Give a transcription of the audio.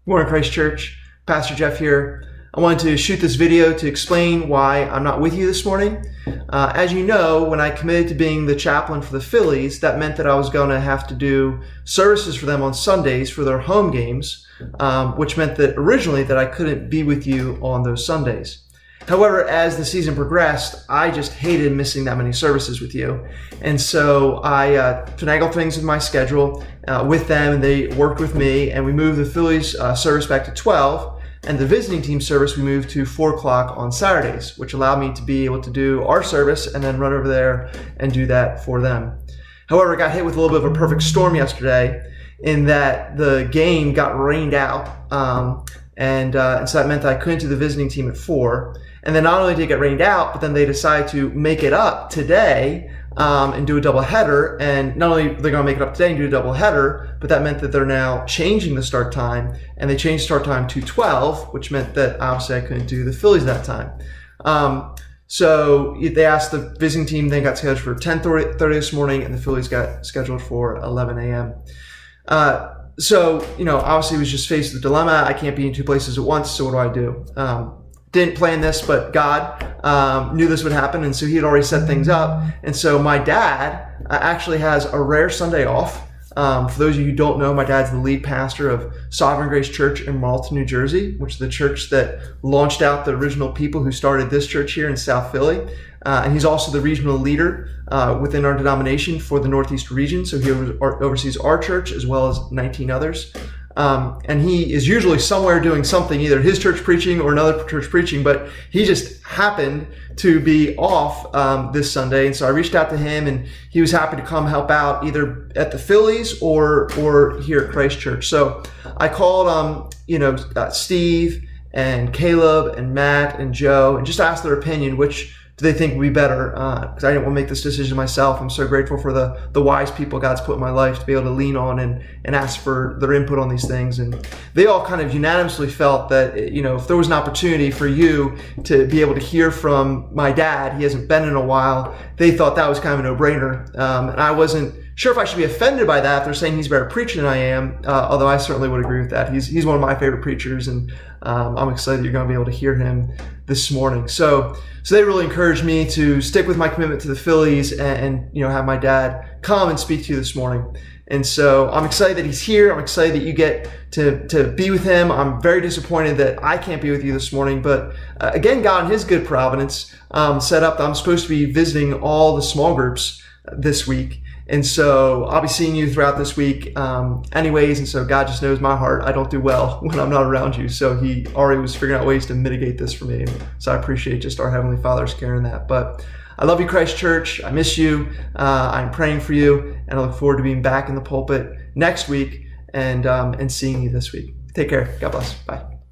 Morning, Christ Church. Pastor Jeff here. I wanted to shoot this video to explain why I'm not with you this morning. As you know, when I committed to being the chaplain for the Phillies, that meant that I was going to have to do services for them on Sundays for their home games, which meant that originally that I couldn't be with you on those Sundays. However, as the season progressed, I just hated missing that many services with you. And so I finagled things in my schedule with them, and they worked with me, and we moved the Phillies service back to 12, and the visiting team service we moved to 4 o'clock on Saturdays, which allowed me to be able to do our service and then run over there and do that for them. However, I got hit with a little bit of a perfect storm yesterday in that the game got rained out, and so that meant that I couldn't do the visiting team at 4. And then not only did it get rained out, but then they decided to make it up today and do a doubleheader. And not only are they going to make it up today and do a doubleheader, but that meant that they're now changing the start time. And they changed the start time to 12, which meant that obviously I couldn't do the Phillies that time. So they asked the visiting team, they got scheduled for 10:30 this morning, and the Phillies got scheduled for 11 a.m. So, obviously was just faced with the dilemma. I can't be in two places at once, so what do? Didn't plan this, but God knew this would happen, and so he had already set things up. And so my dad actually has a rare Sunday off. For those of you who don't know, my dad's the lead pastor of Sovereign Grace Church in Marlton, New Jersey, which is the church that launched out the original people who started this church here in South Philly. And he's also the regional leader within our denomination for the Northeast region. So he oversees our church as well as 19 others. And he is usually somewhere doing something, either his church preaching or another church preaching, but he just happened to be off this Sunday. And so I reached out to him, and he was happy to come help out either at the Phillies or here at Christ Church. So I called, Steve and Caleb and Matt and Joe, and just asked their opinion, which do they think would be better? Because I didn't want to make this decision myself. I'm so grateful for the wise people God's put in my life to be able to lean on and ask for their input on these things. And they all kind of unanimously felt that, if there was an opportunity for you to be able to hear from my dad, he hasn't been in a while, they thought that was kind of a no-brainer. And I wasn't sure if I should be offended by that if they're saying he's a better preacher than I am, although I certainly would agree with that. He's one of my favorite preachers, and I'm excited you're going to be able to hear him this morning. So they really encouraged me to stick with my commitment to the Phillies and have my dad come and speak to you this morning. And so I'm excited that he's here. I'm excited that you get to be with him. I'm very disappointed that I can't be with you this morning. But again, God in his good providence set up that I'm supposed to be visiting all the small groups this week. And so I'll be seeing you throughout this week anyways. And so God just knows my heart. I don't do well when I'm not around you. So he already was figuring out ways to mitigate this for me. And so I appreciate just our Heavenly Father's care in that. But I love you, Christ Church. I miss you. I'm praying for you. And I look forward to being back in the pulpit next week and seeing you this week. Take care. God bless. Bye.